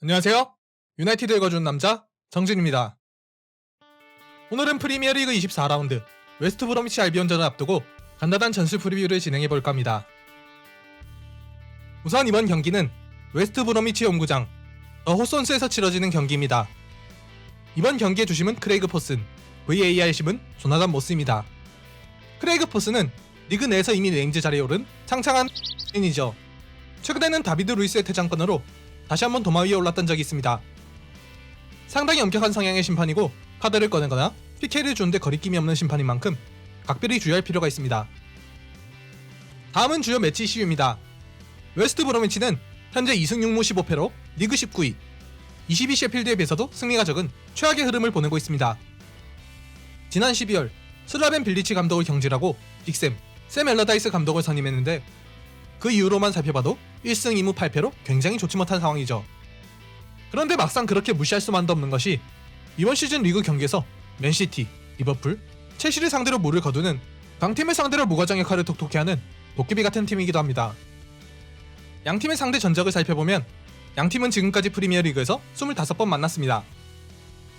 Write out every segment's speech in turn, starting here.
안녕하세요. 유나이티드 읽어주는 남자 정진입니다. 오늘은 프리미어리그 24라운드 웨스트 브로미치 알비온전을 앞두고 간단한 전술 프리뷰를 진행해볼까 합니다. 우선 이번 경기는 웨스트 브로미치 홈구장 더 호손스에서 치러지는 경기입니다. 이번 경기의 주심은 크레이그 포슨, VAR 심은 조나단 모스입니다. 크레이그 포슨은 리그 내에서 이미 레임즈 자리에 오른 창창한 인이죠. 최근에는 다비드 루이스의 퇴장건으로 다시 한번 도마 위에 올랐던 적이 있습니다. 상당히 엄격한 성향의 심판이고 카드를 꺼내거나 PK를 주는데 거리낌이 없는 심판인 만큼 각별히 주의할 필요가 있습니다. 다음은 주요 매치 이슈입니다. 웨스트 브로미치는 현재 2승 6무 15패로 리그 19위, 22 셰필드에 비해서도 승리가 적은 최악의 흐름을 보내고 있습니다. 지난 12월 슬라벤 빌리치 감독을 경질하고 빅샘, 샘 엘러다이스 감독을 선임했는데 그 이후로만 살펴봐도 1승 2무 8패로 굉장히 좋지 못한 상황이죠. 그런데 막상 그렇게 무시할 수만도 없는 것이 이번 시즌 리그 경기에서 맨시티, 리버풀, 첼시를 상대로 무를 거두는 강팀을 상대로 무과장 역할을 톡톡히 하는 도깨비 같은 팀이기도 합니다. 양팀의 상대 전적을 살펴보면 양팀은 지금까지 프리미어리그에서 25번 만났습니다.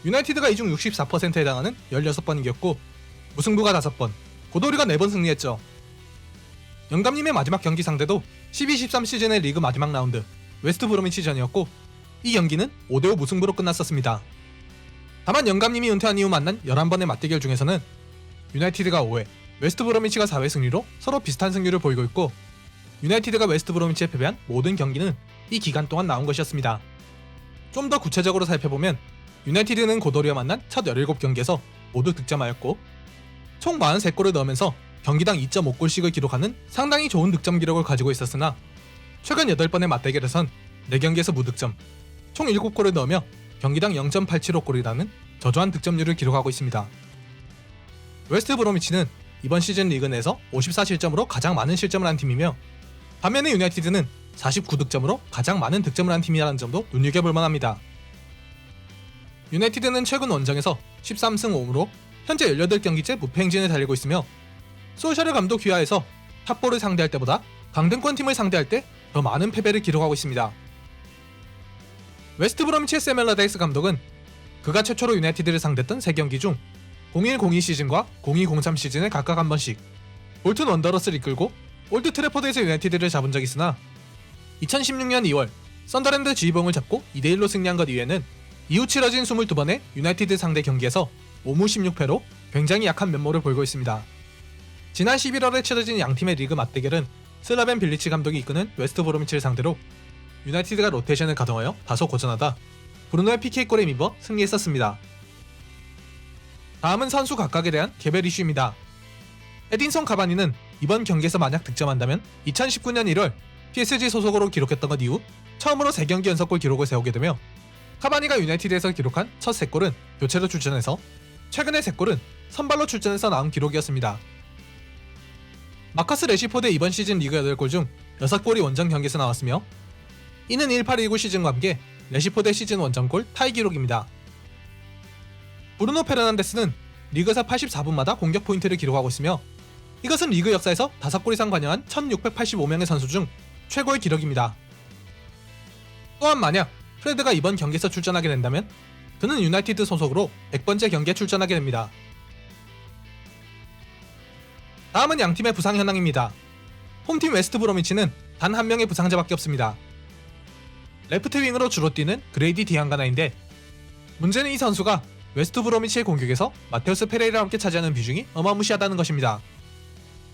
유나이티드가 이 중 64%에 해당하는 16번 이겼고 무승부가 5번, 고도리가 4번 승리했죠. 영감님의 마지막 경기 상대도 12-13 시즌의 리그 마지막 라운드 웨스트 브로미치전이었고 이 경기는 5대5 무승부로 끝났었습니다. 다만 영감님이 은퇴한 이후 만난 11번의 맞대결 중에서는 유나이티드가 5회, 웨스트 브로미치가 4회 승리로 서로 비슷한 승률을 보이고 있고 유나이티드가 웨스트 브로미치에 패배한 모든 경기는 이 기간 동안 나온 것이었습니다. 좀 더 구체적으로 살펴보면 유나이티드는 고도리와 만난 첫 17경기에서 모두 득점하였고 총 43골을 넣으면서 경기당 2.5골씩을 기록하는 상당히 좋은 득점 기록을 가지고 있었으나 최근 8번의 맞대결에선 4경기에서 무득점, 총 7골을 넣으며 경기당 0.875골이라는 저조한 득점률을 기록하고 있습니다. 웨스트 브로미치는 이번 시즌 리그 내에서 54실점으로 가장 많은 실점을 한 팀이며 반면에 유나이티드는 49득점으로 가장 많은 득점을 한 팀이라는 점도 눈여겨볼 만합니다. 유나이티드는 최근 원정에서 13승 5무로 현재 18경기째 무패 행진을 달리고 있으며 솔샤르 감독 휘하에서 탑볼을 상대할 때보다 강등권 팀을 상대할 때 더 많은 패배를 기록하고 있습니다. 웨스트 브로미치의 샘 엘러다이스 감독은 그가 최초로 유나이티드를 상대했던 3경기 중 01-02 시즌과 02-03 시즌에 각각 한 번씩 볼튼 원더러스를 이끌고 올드 트래포드에서 유나이티드를 잡은 적이 있으나 2016년 2월 썬더랜드 지휘봉을 잡고 2대1로 승리한 것 이외에는 이후 치러진 22번의 유나이티드 상대 경기에서 5무 16패로 굉장히 약한 면모를 보이고 있습니다. 지난 11월에 치러진 양팀의 리그 맞대결은 슬라벤 빌리치 감독이 이끄는 웨스트 브로미치를 상대로 유나이티드가 로테이션을 가동하여 다소 고전하다 브루노의 PK골에 힘입어 승리했었습니다. 다음은 선수 각각에 대한 개별 이슈입니다. 에딘손 카바니는 이번 경기에서 만약 득점한다면 2019년 1월 PSG 소속으로 기록했던 것 이후 처음으로 3경기 연속골 기록을 세우게 되며 카바니가 유나이티드에서 기록한 첫 3골은 교체로 출전해서 최근의 3골은 선발로 출전해서 나온 기록이었습니다. 마커스 레시포드의 이번 시즌 리그 8골 중 6골이 원정 경기에서 나왔으며 이는 18-19 시즌과 함께 레시포드의 시즌 원정골 타이 기록입니다. 브루노 페르난데스는 리그에서 84분마다 공격 포인트를 기록하고 있으며 이것은 리그 역사에서 5골 이상 관여한 1685명의 선수 중 최고의 기록입니다. 또한 만약 프레드가 이번 경기에서 출전하게 된다면 그는 유나이티드 소속으로 100번째 경기에 출전하게 됩니다. 다음은 양팀의 부상 현황입니다. 홈팀 웨스트 브로미치는 단 한 명의 부상자밖에 없습니다. 레프트 윙으로 주로 뛰는 그레이디 디앙가나인데 문제는 이 선수가 웨스트 브로미치의 공격에서 마테우스 페레이라와 함께 차지하는 비중이 어마무시하다는 것입니다.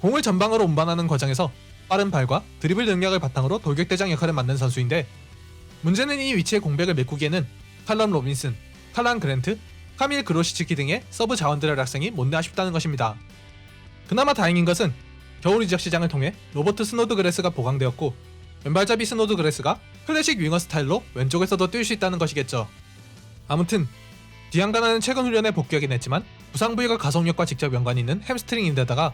공을 전방으로 운반하는 과정에서 빠른 발과 드리블 능력을 바탕으로 돌격대장 역할을 맡는 선수인데 문제는 이 위치의 공백을 메꾸기에는 칼럼 로빈슨, 칼란 그랜트, 카밀 그로시츠키 등의 서브 자원들의 학생이 못내 아쉽다는 것입니다. 그나마 다행인 것은 겨울 이적 시장을 통해 로버트 스노드그레스가 보강되었고 왼발잡이 스노드그레스가 클래식 윙어 스타일로 왼쪽에서도 뛸 수 있다는 것이겠죠. 아무튼 디앙가나는 최근 훈련에 복귀하긴 했지만 부상 부위가 가속력과 직접 연관이 있는 햄스트링인데다가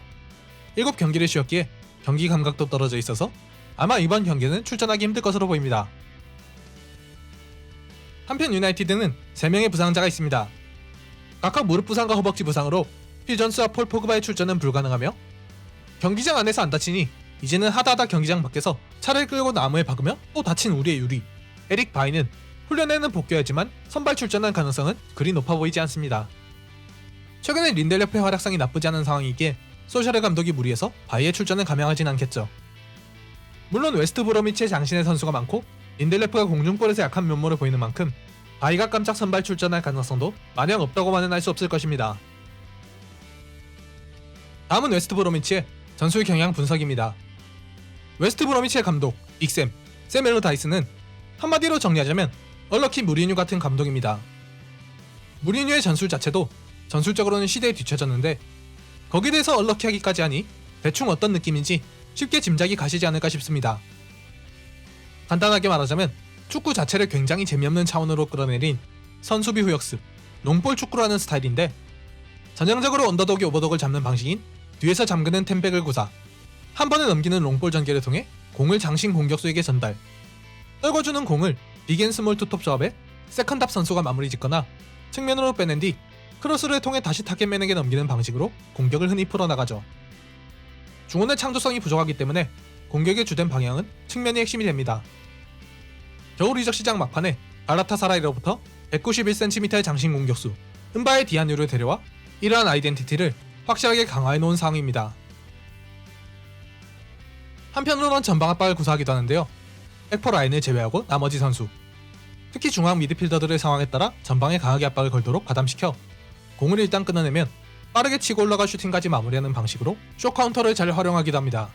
7경기를 쉬었기에 경기 감각도 떨어져 있어서 아마 이번 경기는 출전하기 힘들 것으로 보입니다. 한편 유나이티드는 3명의 부상자가 있습니다. 각각 무릎 부상과 허벅지 부상으로 필 존스와 폴 포그바의 출전은 불가능하며 경기장 안에서 안 다치니 이제는 하다하다 경기장 밖에서 차를 끌고 나무에 박으며 또 다친 우리의 유리 에릭 바이는 훈련에는 복귀하지만 선발 출전할 가능성은 그리 높아 보이지 않습니다. 최근에 린델레프의 활약상이 나쁘지 않은 상황이기에 소셜의 감독이 무리해서 바이의 출전을 감행하진 않겠죠. 물론 웨스트 브로미치의 장신의 선수가 많고 린델레프가 공중볼에서 약한 면모를 보이는 만큼 바이가 깜짝 선발 출전할 가능성도 마냥 없다고만은 할 수 없을 것입니다. 다음은 웨스트 브로미치의 전술 경향 분석입니다. 웨스트 브로미치의 감독 빅샘, 샘 엘러다이스는 한마디로 정리하자면 얼러키 무리뉴 같은 감독입니다. 무리뉴의 전술 자체도 전술적으로는 시대에 뒤처졌는데 거기에 대해서 얼러키하기까지 하니 대충 어떤 느낌인지 쉽게 짐작이 가시지 않을까 싶습니다. 간단하게 말하자면 축구 자체를 굉장히 재미없는 차원으로 끌어내린 선수비 후역습, 롱볼 축구라는 스타일인데 전형적으로 언더독이 오버독을 잡는 방식인 뒤에서 잠그는 템백을 구사, 한 번에 넘기는 롱볼 전개를 통해 공을 장신 공격수에게 전달, 떨궈주는 공을 빅앤 스몰 투톱 조합에 세컨답 선수가 마무리 짓거나 측면으로 빼낸 뒤 크로스를 통해 다시 타겟맨에게 넘기는 방식으로 공격을 흔히 풀어나가죠. 중원의 창조성이 부족하기 때문에 공격의 주된 방향은 측면이 핵심이 됩니다. 겨울 이적 시장 막판에 갈라타사라이로부터 191cm의 장신 공격수 은바의 디아뉴를 데려와 이러한 아이덴티티를 확실하게 강화해 놓은 상황입니다. 한편으로는 전방 압박을 구사하기도 하는데요. 백퍼 라인을 제외하고 나머지 선수, 특히 중앙 미드필더들의 상황에 따라 전방에 강하게 압박을 걸도록 가담시켜 공을 일단 끊어내면 빠르게 치고 올라가 슈팅까지 마무리하는 방식으로 쇼 카운터를 잘 활용하기도 합니다.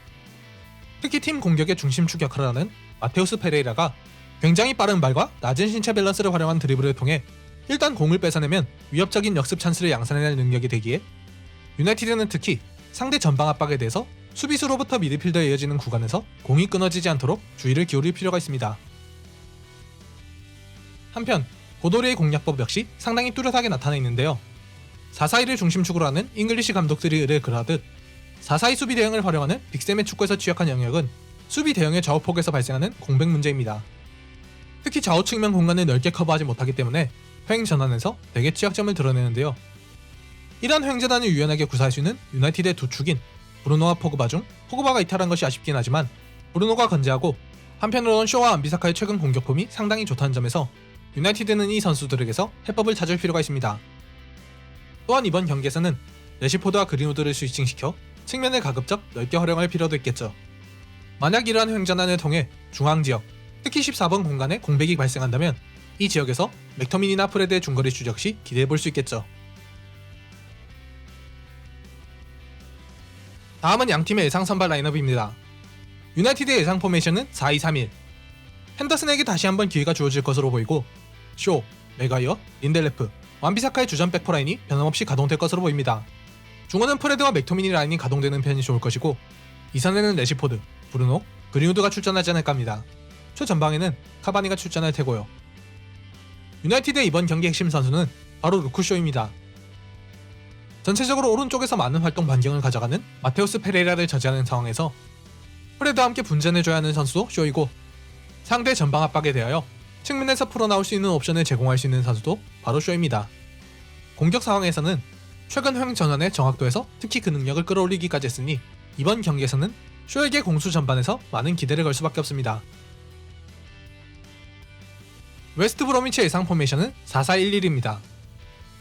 특히 팀 공격의 중심축 역할을 하는 마테우스 페레이라가 굉장히 빠른 발과 낮은 신체 밸런스를 활용한 드리블을 통해 일단 공을 뺏어내면 위협적인 역습 찬스를 양산해낼 능력이 되기에 유나이티드는 특히 상대 전방 압박에 대해서 수비수로부터 미드필더에 이어지는 구간에서 공이 끊어지지 않도록 주의를 기울일 필요가 있습니다. 한편 고도리의 공략법 역시 상당히 뚜렷하게 나타나 있는데요. 4-4-2를 중심축으로 하는 잉글리시 감독들이 의뢰 그러하듯 4-4-2 수비 대응을 활용하는 빅샘의 축구에서 취약한 영역은 수비 대응의 좌우폭에서 발생하는 공백 문제입니다. 특히 좌우 측면 공간을 넓게 커버하지 못하기 때문에 횡 전환에서 대개 취약점을 드러내는데요. 이러한 횡 전환을 유연하게 구사할 수 있는 유나이티드의 두 축인 브루노와 포그바 중 포그바가 이탈한 것이 아쉽긴 하지만 브루노가 건재하고 한편으로는 쇼와 암비사카의 최근 공격폼이 상당히 좋다는 점에서 유나이티드는 이 선수들에게서 해법을 찾을 필요가 있습니다. 또한 이번 경기에서는 레시포드와 그린우드를 스위칭시켜 측면을 가급적 넓게 활용할 필요도 있겠죠. 만약 이러한 횡전환을 통해 중앙지역, 특히 14번 공간에 공백이 발생한다면 이 지역에서 맥터민이나 프레드의 중거리 추적 시 기대해볼 수 있겠죠. 다음은 양팀의 예상 선발 라인업입니다. 유나이티드의 예상 포메이션은 4-2-3-1. 핸더슨에게 다시 한번 기회가 주어질 것으로 보이고 쇼, 메가이어, 린델레프, 완비사카의 주전 백포라인이 변함없이 가동될 것으로 보입니다. 중원은 프레드와 맥토미니 라인이 가동되는 편이 좋을 것이고 이선에는 레시포드, 브루노, 그린우드가 출전하지 않을까 합니다. 최전방에는 카바니가 출전할 테고요. 유나이티드의 이번 경기 핵심 선수는 바로 루크쇼입니다. 전체적으로 오른쪽에서 많은 활동 반경을 가져가는 마테우스 페레이라를 저지하는 상황에서 프레드와 함께 분전해줘야 하는 선수도 쇼이고 상대 전방 압박에 대하여 측면에서 풀어나올 수 있는 옵션을 제공할 수 있는 선수도 바로 쇼입니다. 공격 상황에서는 최근 횡 전환의 정확도에서 특히 그 능력을 끌어올리기까지 했으니 이번 경기에서는 쇼에게 공수 전반에서 많은 기대를 걸 수밖에 없습니다. 웨스트 브로미치의 예상 포메이션은 4-4-1-1입니다.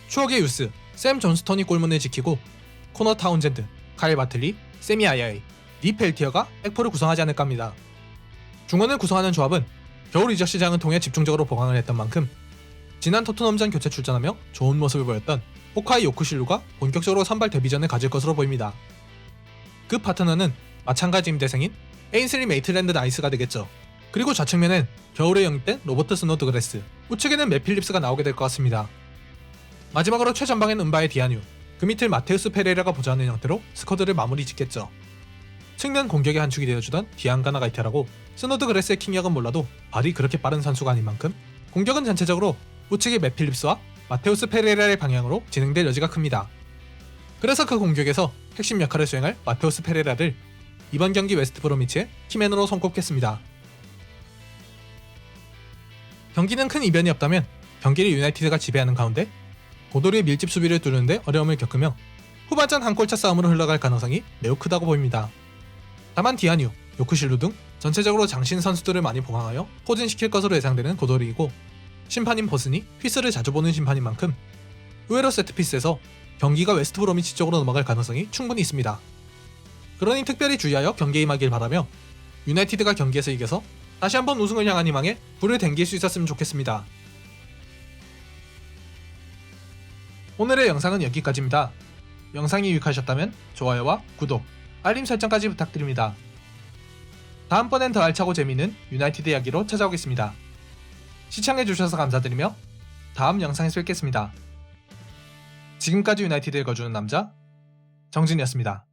추억의 유스, 샘 존스턴이 골문을 지키고 코너 타운젠드, 카일 바틀리, 세미 아야이, 니 펠티어가 백포를 구성하지 않을까 합니다. 중원을 구성하는 조합은 겨울 이적 시장을 통해 집중적으로 보강을 했던 만큼 지난 토트넘전 교체 출전하며 좋은 모습을 보였던 호카이 요쿠실루가 본격적으로 선발 데뷔전을 가질 것으로 보입니다. 그 파트너는 마찬가지 임대생인 에인슬리 메이틀랜드 나이스가 되겠죠. 그리고 좌측면엔 겨울에 영입된 로버트 스노드그래스, 우측에는 맷 필립스가 나오게 될 것 같습니다. 마지막으로 최전방엔 은바의 디아뉴, 그 밑을 마테우스 페레이라가 보좌하는 형태로 스쿼드를 마무리 짓겠죠. 측면 공격의 한 축이 되어주던 디안가나가 이탈하고 스노드그래스의 킹력은 몰라도 발이 그렇게 빠른 선수가 아닌 만큼 공격은 전체적으로 우측의 맷 필립스와 마테우스 페레이라의 방향으로 진행될 여지가 큽니다. 그래서 그 공격에서 핵심 역할을 수행할 마테우스 페레이라를 이번 경기 웨스트 브로미치의 키맨으로 손꼽겠습니다. 경기는 큰 이변이 없다면 경기를 유나이티드가 지배하는 가운데 고도리의 밀집 수비를 뚫는데 어려움을 겪으며 후반전 한 골차 싸움으로 흘러갈 가능성이 매우 크다고 보입니다. 다만 디아뉴, 요크실루 등 전체적으로 장신 선수들을 많이 보강하여 포진시킬 것으로 예상되는 고도리이고 심판인 버슨이 휘슬을 자주 보는 심판인 만큼 의외로 세트피스에서 경기가 웨스트 브로미치 쪽으로 넘어갈 가능성이 충분히 있습니다. 그러니 특별히 주의하여 경기에 임하길 바라며 유나이티드가 경기에서 이겨서 다시 한번 우승을 향한 희망에 불을 댕길 수 있었으면 좋겠습니다. 오늘의 영상은 여기까지입니다. 영상이 유익하셨다면 좋아요와 구독, 알림 설정까지 부탁드립니다. 다음번엔 더 알차고 재미있는 유나이티드 이야기로 찾아오겠습니다. 시청해주셔서 감사드리며 다음 영상에서 뵙겠습니다. 지금까지 유나이티드 읽어주는 남자 정진이었습니다.